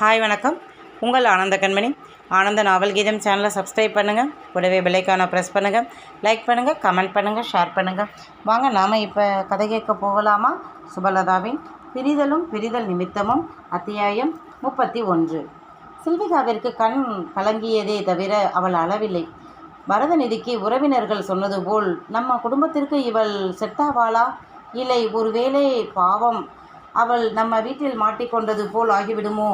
Hi வணக்கம். உங்கள் ஆனந்த கண்மணி. ஆனந்த நாவல் கீதம் சேனலை சப்ஸ்கிரைப் பண்ணுங்கள். கூடவே பெல்லைக்கான ப்ரெஸ் பண்ணுங்கள். லைக் பண்ணுங்கள், கமெண்ட் பண்ணுங்கள், ஷேர் பண்ணுங்கள். வாங்க நாம் இப்போ கதை கேட்க போகலாமா? சுபலதாவின் பிரிதலும் பிரிதல் நிமித்தமும் அத்தியாயம் 31. சில்விகாவிற்கு கண் கலங்கியதே தவிர அவள் அளவில்லை. பரதநிதிக்கு உறவினர்கள் சொன்னது போல் நம்ம குடும்பத்திற்கு இவள் செட்டாவாளா, இல்லை ஒருவேளை பாவம் அவள் நம்ம வீட்டில் மாட்டிக்கொண்டது போல் ஆகிவிடுமோ?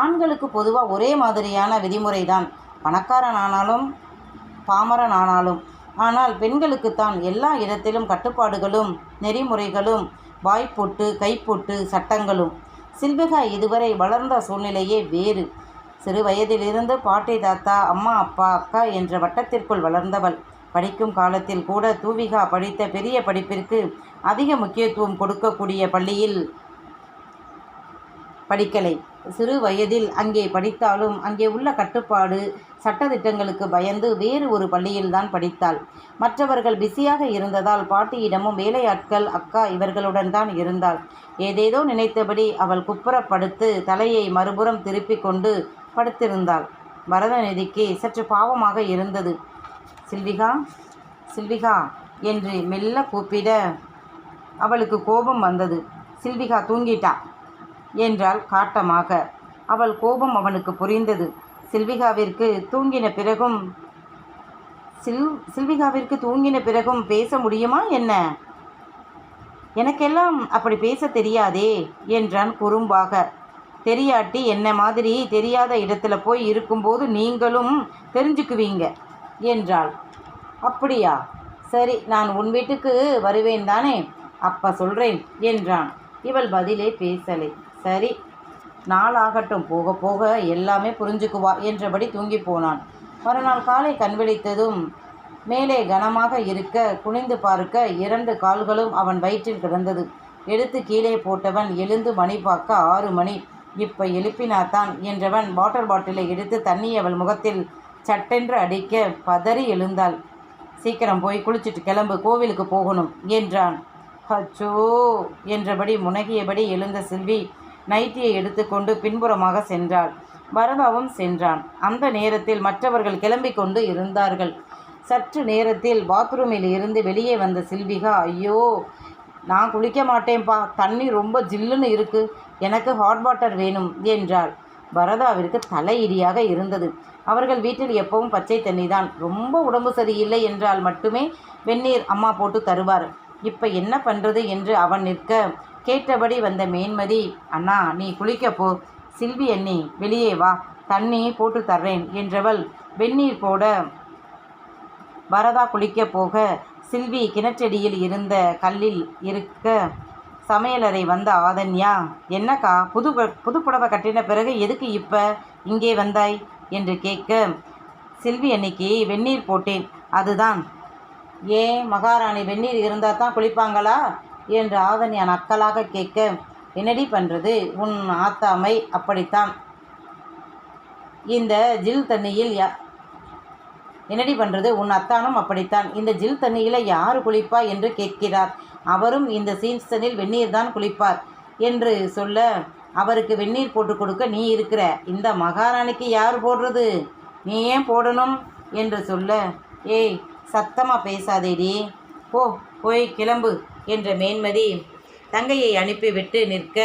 ஆண்களுக்கு பொதுவாக ஒரே மாதிரியான விதிமுறைதான், பணக்காரனானாலும் பாமரனானாலும். ஆனால் பெண்களுக்குத்தான் எல்லா இடத்திலும் கட்டுப்பாடுகளும் நெறிமுறைகளும் வாய்ப்பொட்டு கைப்பொட்டு சட்டங்களும். சில்விகா இதுவரை வளர்ந்த சூழ்நிலையே வேறு. சிறு வயதிலிருந்து பாட்டி தாத்தா அம்மா அப்பா அக்கா என்ற வட்டத்திற்குள் வளர்ந்தவள். படிக்கும் காலத்தில் கூட தூவிகா படித்த பெரிய படிப்பிற்கு அதிக முக்கியத்துவம் கொடுக்கக்கூடிய பள்ளியில் படிக்கலை. சிறு வயதில் அங்கே படித்தாலும் அங்கே உள்ள கட்டுப்பாடு சட்டதிட்டங்களுக்கு பயந்து வேறு ஒரு பள்ளியில்தான் படித்தாள். மற்றவர்கள் பிஸியாக இருந்ததால் பாட்டியிடமும் வேலையாட்கள் அக்கா இவர்களுடன் தான் இருந்தாள். ஏதேதோ நினைத்தபடி அவள் குப்புறப்படுத்து தலையை மறுபுறம் திருப்பி கொண்டு படுத்திருந்தாள். பரதநிதிக்கு சற்று பாவமாக இருந்தது. சில்விகா சில்விகா என்று மெல்ல கூப்பிட அவளுக்கு கோபம் வந்தது. சில்விகா தூங்கிட்டா என்றாள் காட்டமாக. அவள் கோபம் அவனுக்கு புரிந்தது. சில்விகாவிற்கு தூங்கின பிறகும் பேச முடியுமா என்ன? எனக்கெல்லாம் அப்படி பேச தெரியாதே என்றான் குறும்பாக. தெரியாட்டி என்ன மாதிரி தெரியாத இடத்துல போய் இருக்கும்போது நீங்களும் தெரிஞ்சுக்குவீங்க என்றாள். அப்படியா? சரி, நான் உன் வீட்டுக்கு வருவேன் தானே, அப்ப சொல்கிறேன் என்றான். இவள் பதிலே பேசலை. சரி, நாளாகட்டும், போக போக எல்லாமே புரிஞ்சுக்குவா என்றபடி தூங்கி போனான். மறுநாள் காலை கண்விழித்ததும் மேலே கனமாக இருக்க குனிந்து பார்க்க 2 கால்களும் அவன் வயிற்றில் கிடந்தது. எடுத்து கீழே போட்டவன் எழுந்து மணி பார்க்க 6 மணி. இப்போ எழுப்பினாத்தான் என்றவன் வாட்டர் பாட்டிலை எடுத்து தண்ணி அவள் முகத்தில் சட்டென்று அடிக்க பதறி எழுந்தாள். சீக்கிரம் போய் குளிச்சுட்டு கிளம்பு, கோவிலுக்கு போகணும் என்றான். அச்சோ என்றபடி முனகியபடி எழுந்த சில்வி நைட்டியை எடுத்துக்கொண்டு பின்புறமாக சென்றாள். பரதாவும் சென்றான். அந்த நேரத்தில் மற்றவர்கள் கிளம்பி கொண்டு இருந்தார்கள். சற்று நேரத்தில் பாத்ரூமில் இருந்து வெளியே வந்த சில்விகா, ஐயோ, நான் குளிக்க மாட்டேன்ப்பா, தண்ணி ரொம்ப ஜில்லுன்னு இருக்கு, எனக்கு ஹாட் வாட்டர் வேணும் என்றாள். பரதாவிற்கு தலையிடியாக இருந்தது. அவர்கள் வீட்டில் எப்பவும் பச்சை தண்ணி தான். ரொம்ப உடம்பு சரியில்லை என்றால் மட்டுமே வெந்நீர் அம்மா போட்டு தருவார். இப்போ என்ன பண்ணுறது என்று அவன் நிற்க கேட்டபடி வந்த மேன்மதி, அண்ணா நீ குளிக்க போ, சில்வி அண்ணி வெளியே வா, தண்ணி போட்டு தர்றேன் என்றவள் வெந்நீர் போட பரதா குளிக்க போக சில்வி கிணற்றடியில் இருந்த கல்லில் இருக்க சமையலறை வந்த ஆதன்யா, என்னக்கா புது புடவை கட்டின பிறகு எதுக்கு இப்போ இங்கே வந்தாய் என்று கேட்க, சில்வி அன்னைக்கு வெந்நீர் போட்டேன், அதுதான். ஏன் மகாராணி வெந்நீர் இருந்தால் தான் குளிப்பாங்களா என்று ஆதன்யா நக்கலாக கேட்க, என்னடி பண்ணுறது, உன் ஆத்தாமை அப்படித்தான். இந்த ஜில் தண்ணியில் என்னடி பண்ணுறது, உன் அத்தானும் அப்படித்தான். இந்த ஜில் தண்ணியில் யார் குளிப்பா என்று கேட்கிறார். அவரும் இந்த சீசனில் வெந்நீர் தான் குளிப்பார் என்று சொல்ல, அவருக்கு வெந்நீர் போட்டு கொடுக்க நீ இருக்கிற, இந்த மகாராணிக்கு யார் போடுறது, நீ ஏன் போடணும் என்று சொல்ல, ஏய் சத்தமாக பேசாதேடி, போய் கிளம்பு என்ற மேன்மதி தங்கையை அனுப்பிவிட்டு நிற்க,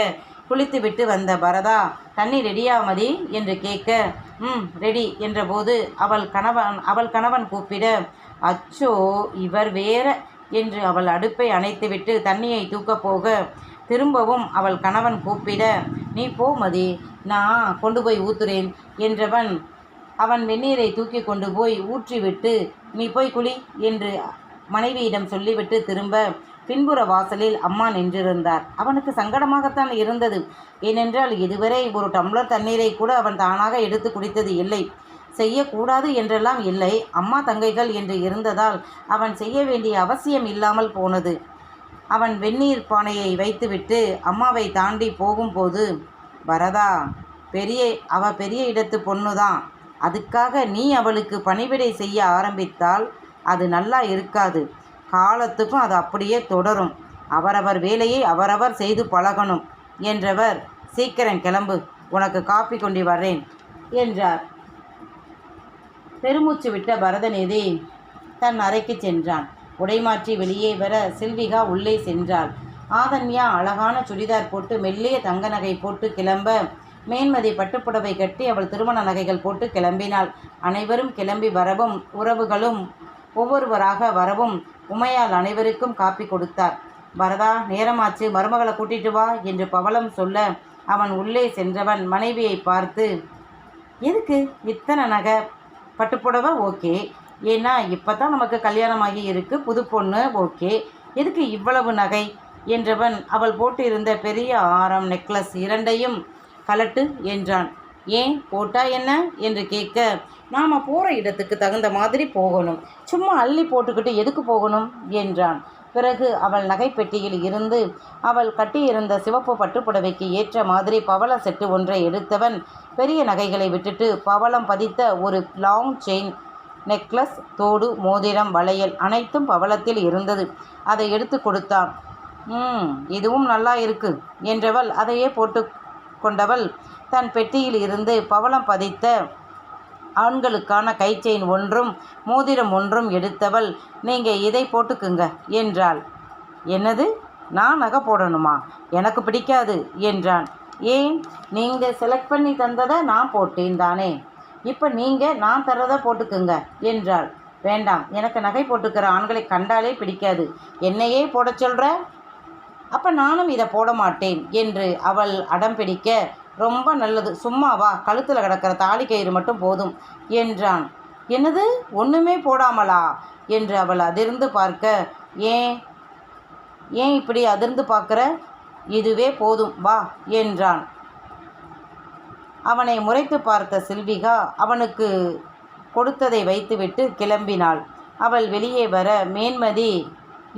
குளித்துவிட்டு வந்த பரதா, தண்ணி ரெடியாமதி என்று கேட்க, ரெடி என்றபோது அவள் கணவன் கூப்பிட, அச்சோ இவர் வேற என்று அவள் அடுப்பை அணைத்துவிட்டு தண்ணியை தூக்கப் போக திரும்பவும் அவள் கணவன் கூப்பிட, நீ போ மதி, நான் கொண்டு போய் ஊத்துறேன் என்றவன் அவன் வெந்நீரை தூக்கி கொண்டு போய் ஊற்றிவிட்டு நீ போய் குளி என்று மனைவியிடம் சொல்லிவிட்டு திரும்ப பின்புற வாசலில் அம்மா நின்றிருந்தார். அவனுக்கு சங்கடமாகத்தான் இருந்தது. ஏனென்றால் இதுவரை ஒரு டம்ளர் தண்ணீரை கூட அவன் தானாக எடுத்து குடித்தது இல்லை. செய்யக்கூடாது என்றெல்லாம் இல்லை, அம்மா தங்கைகள் என்று இருந்ததால் அவன் செய்ய வேண்டிய அவசியம் இல்லாமல் போனது. அவன் வெந்நீர் பானையை வைத்துவிட்டு அம்மாவை தாண்டி போகும்போது, பரதா பெரிய இடத்து பொண்ணுதான், அதுக்காக நீ அவளுக்கு பணிவிடை செய்ய ஆரம்பித்தால் அது நல்லா இருக்காது, காலத்துக்கும் அது அப்படியே தொடரும். அவரவர் வேலையை அவரவர் செய்து பழகணும் என்றவர், சீக்கிரம் கிளம்பு உனக்கு காப்பி கொண்டு வர்றேன் என்றார். பெருமூச்சு விட்ட பரதநிதி தன் அறைக்கு சென்றான். உடைமாற்றி வெளியே வர சில்விகா உள்ளே சென்றாள். ஆதன்யா அழகான சுடிதார் போட்டு மெல்லிய தங்க நகை போட்டு கிளம்ப, மேன்மதி பட்டுப்புடவை கட்டி அவள் திருமண நகைகள் போட்டு கிளம்பினாள். அனைவரும் கிளம்பி வரவும், உறவுகளும் ஒவ்வொருவராக வரவும் உமையால் அனைவருக்கும் காப்பி கொடுத்தார். பரதா, நேரமாச்சு, மருமகளை கூட்டிட்டு வா என்று பவளம் சொல்ல, அவன் உள்ளே சென்றவன் மனைவியை பார்த்து, எதுக்கு இத்தனை நகை? பட்டுப்புடவை ஓகே, ஏன்னா இப்போ தான் நமக்கு கல்யாணமாகி இருக்கு, புது பொண்ணு ஓகே, எதுக்கு இவ்வளவு நகை என்றவன் அவள் போட்டு இருந்த பெரிய ஆரம் நெக்லஸ் இரண்டையும் கலட்டு என்றான். ஏன் போட்டா என்ன என்று கேட்க, நாம் போகிற இடத்துக்கு தகுந்த மாதிரி போகணும், சும்மா அள்ளி போட்டுக்கிட்டு எதுக்கு போகணும் என்றான். பிறகு அவள் நகைப்பெட்டியில் இருந்து அவள் கட்டியிருந்த சிவப்பு பட்டுப்புடவைக்கு ஏற்ற மாதிரி பவள செட்டு ஒன்றை எடுத்தவன் பெரிய நகைகளை விட்டுட்டு பவளம் பதித்த ஒரு லாங் செயின், நெக்லஸ், தோடு, மோதிரம், வளையல் அனைத்தும் பவளத்தில் இருந்தது. அதை எடுத்து கொடுத்தான். இதுவும் நல்லா இருக்கு என்றவள் அதையே போட்டு கொண்டவள் தன் பெட்டியில் இருந்து பவளம் பதித்த ஆண்களுக்கான கை செயின் ஒன்றும் மோதிரம் ஒன்றும் எடுத்தவள், நீங்கள் இதை போட்டுக்குங்க என்றாள். என்னது, நான் நகை போடணுமா? எனக்கு பிடிக்காது என்றான். ஏன், நீங்கள் செலக்ட் பண்ணி தந்ததை நான் போட்டேன் தானே, இப்போ நீங்கள் நான் தரதை போட்டுக்குங்க என்றாள். வேண்டாம், எனக்கு நகை போட்டுக்கிற ஆண்களை கண்டாலே பிடிக்காது, என்னையே போட சொல்கிற? அப்போ நானும் இதை போட மாட்டேன் என்று அவள் அடம் பிடிக்க, ரொம்ப நல்லது, சும்மா வா, கழுத்தில் கிடக்கிற தாலி கயிறு மட்டும் போதும் என்றான். என்னது, ஒன்றுமே போடாமலா என்று அவள் அதிர்ந்து பார்க்க, ஏன் இப்படி அதிர்ந்து பார்க்குற? இதுவே போதும், வா என்றான். அவனை முறைத்து பார்த்த சில்விகா அவனுக்கு கொடுத்ததை வைத்துவிட்டு கிளம்பினாள். அவள் வெளியே வர, மேன்மதி,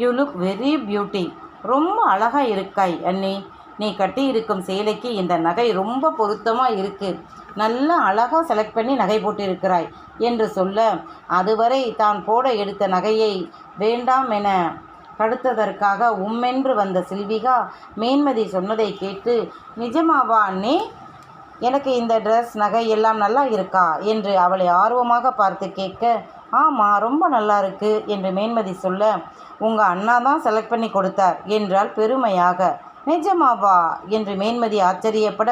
யூ லுக் வெரி பியூட்டி, ரொம்ப அழகாக இருக்காய் அண்ணி, நீ கட்டி இருக்கும் சேலைக்கு இந்த நகை ரொம்ப பொருத்தமாக இருக்குது, நல்லா அழகாக செலக்ட் பண்ணி நகை போட்டிருக்கிறாய் என்று சொல்ல, அதுவரை தான் போட எடுத்த நகையை வேண்டாம் என தடுத்ததற்காக உம்மென்று வந்த சில்விகா மேன்மதி சொன்னதை கேட்டு, நிஜமாவா அண்ணே, எனக்கு இந்த ட்ரெஸ் நகை எல்லாம் நல்லா இருக்கா என்று அவளை ஆர்வமாக பார்த்து கேட்க, ஆமாம் ரொம்ப நல்லா இருக்கு என்று மேன்மதி சொல்ல, உங்கள் அண்ணா தான் செலக்ட் பண்ணி கொடுத்தார் என்றால் பெருமையாக. நிஜமாவா என்று மேன்மதி ஆச்சரியப்பட,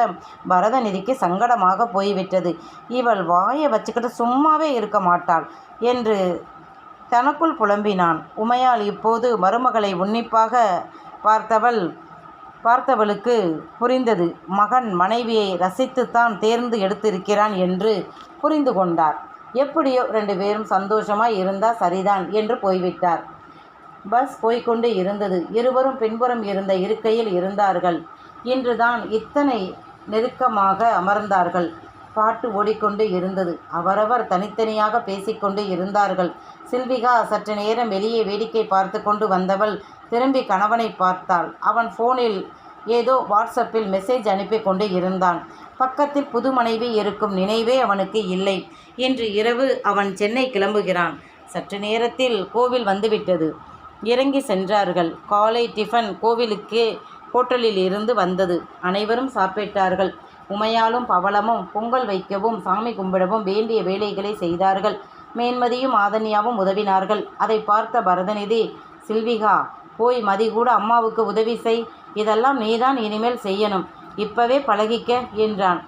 பரதநிதிக்கு சங்கடமாக போய்விட்டது. இவள் வாயை வச்சுக்கிட்டு சும்மாவே இருக்க மாட்டாள் என்று தனக்குள் புலம்பினான். உமையால் இப்போது மருமகளை உன்னிப்பாக பார்த்தவளுக்கு புரிந்தது. மகன் மனைவியை ரசித்துத்தான் தேர்ந்து எடுத்திருக்கிறான் என்று புரிந்து கொண்டார். எப்படியோ 2 பேரும் சந்தோஷமாய் இருந்தால் சரிதான் என்று போய்விட்டார். பஸ் போய்கொண்டு இருந்தது. இருவரும் பின்புறம் இருந்த இருக்கையில் இருந்தார்கள். இன்றுதான் இத்தனை நெருக்கமாக அமர்ந்தார்கள். பாட்டு ஓடிக்கொண்டு இருந்தது. அவரவர் தனித்தனியாக பேசிக்கொண்டு இருந்தார்கள். சில்விகா சற்று நேரம் வெளியே வேடிக்கை பார்த்து கொண்டு வந்தவள் திரும்பி கணவனை பார்த்தாள். அவன் ஃபோனில் ஏதோ வாட்ஸ்அப்பில் மெசேஜ் அனுப்பி கொண்டு இருந்தான். பக்கத்தில் புது மனைவி இருக்கும் நினைவே அவனுக்கு இல்லை. இன்று இரவு அவன் சென்னை கிளம்புகிறான். சற்று நேரத்தில் கோவில் வந்துவிட்டது. இறங்கி சென்றார்கள். காலை டிஃபன் கோவிலுக்கே ஹோட்டலில் இருந்து வந்தது. அனைவரும் சாப்பிட்டார்கள். உமையாலும் பவளமும் பொங்கல் வைக்கவும் சாமி கும்பிடவும் வேண்டிய வேலைகளை செய்தார்கள். மேன்மதியும் ஆதன்யாவும் உதவினார்கள். அதை பார்த்த பரதநிதி, சில்விகா, போய் மதி கூட அம்மாவுக்கு உதவி செய், இதெல்லாம் நீதான் இனிமேல் செய்யணும், இப்பவே பழகிக்க என்றான்.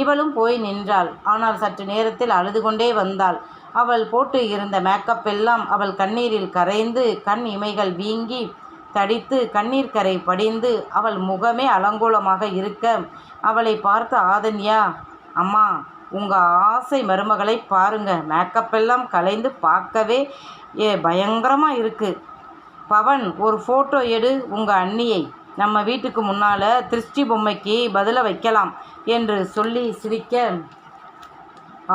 இவளும் போய் நின்றாள். ஆனால் சற்று நேரத்தில் அழுது கொண்டே வந்தாள். அவள் போட்டு இருந்த மேக்கப் எல்லாம் அவள் கண்ணீரில் கரைந்து கண் இமைகள் வீங்கி தடித்து கண்ணீர் கரை படிந்து அவள் முகமே அலங்கோலமாக இருக்க, அவளை பார்த்த ஆதன்யா, அம்மா, உங்கள் ஆசை மருமகளை பாருங்க, மேக்கப் எல்லாம் கலைந்து பார்க்கவே பயங்கரமாக இருக்குது. பவன், ஒரு ஃபோட்டோ எடு உங்கள் அண்ணியை, நம்ம வீட்டுக்கு முன்னால் திருஷ்டி பொம்மைக்கு பதிலாக வைக்கலாம் என்று சொல்லி சிரிக்க,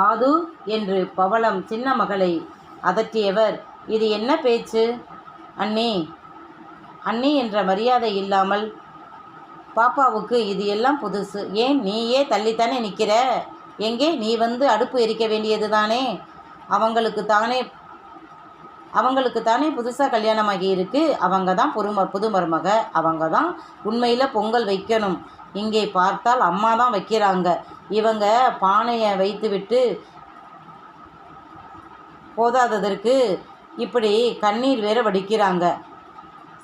ஆது என்று பவளம் சின்ன மகளை அதட்டியவர், இது என்ன பேச்சு அண்ணி? அண்ணி என்ற மரியாதை இல்லாமல் பாப்பாவுக்கு இது எல்லாம் புதுசு. ஏன் நீயே தள்ளித்தானே நிற்கிற? எங்கே நீ வந்து அடுப்பு எரிக்க வேண்டியது தானே? அவங்களுக்கு தானே புதுசாக கல்யாணமாகி இருக்கு. அவங்க தான் புது மருமக. அவங்க தான் உண்மையில் பொங்கல் வைக்கணும். இங்கே பார்த்தால் அம்மா தான் வைக்கிறாங்க. இவங்க பானையை வைத்துவிட்டு போதாததற்கு இப்படி கண்ணீர் வேற வடிக்கிறாங்க.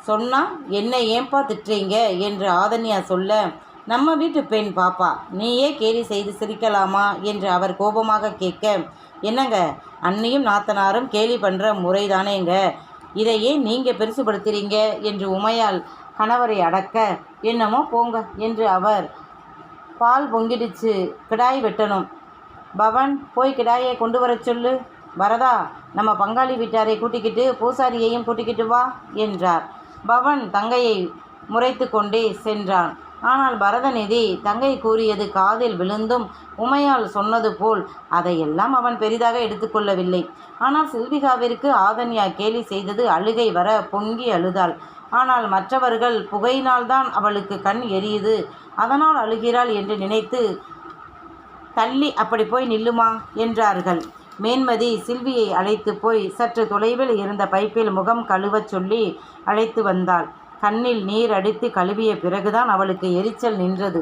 சொன்னால் என்னை ஏன்பா திட்டுறீங்க என்று ஆதன்யா சொல்ல, நம்ம வீட்டு பெண் பாப்பா, நீயே கேலி செய்து சிரிக்கலாமா என்று அவர் கோபமாக கேட்க, என்னங்க அண்ணியும் நாத்தனாரும் கேலி பண்ணுற முறை தானேங்க, இதையே நீங்கள் பெருசுபடுத்துறீங்க என்று உமையால் கணவரை அடக்க, என்னமோ போங்க என்று அவர், பால் பொங்கிடுச்சு, கிடாய் வெட்டணும், பவன் போய் கிடாயை கொண்டு வர சொல்லு, வரதா நம்ம பங்காளி வீட்டாரை கூட்டிக்கிட்டு பூசாரியையும் கூட்டிக்கிட்டு வா என்றார். பவன் தங்கையை முறைத்து கொண்டே சென்றான். ஆனால் பரதநிதி தங்கை கூறியது காதில் விழுந்தும் உமையால் சொன்னது போல் அதையெல்லாம் அவன் பெரிதாக எடுத்துக்கொள்ளவில்லை. ஆனால் சில்விகாவிற்கு ஆதன்யா கேலி செய்தது அழுகை வர பொங்கி அழுதாள். ஆனால் மற்றவர்கள் புகையினால்தான் அவளுக்கு கண் எரியுது, அதனால் அழுகிறாள் என்று நினைத்து தள்ளி அப்படி போய் நில்லுமா என்றார்கள். மேன்மதி சில்வியை அழைத்து போய் சற்று தொலைவில் இருந்த பைப்பில் முகம் கழுவச் சொல்லி அழைத்து வந்தாள். கண்ணில் நீர் அடித்து கழுவிய பிறகுதான் அவளுக்கு எரிச்சல் நின்றது.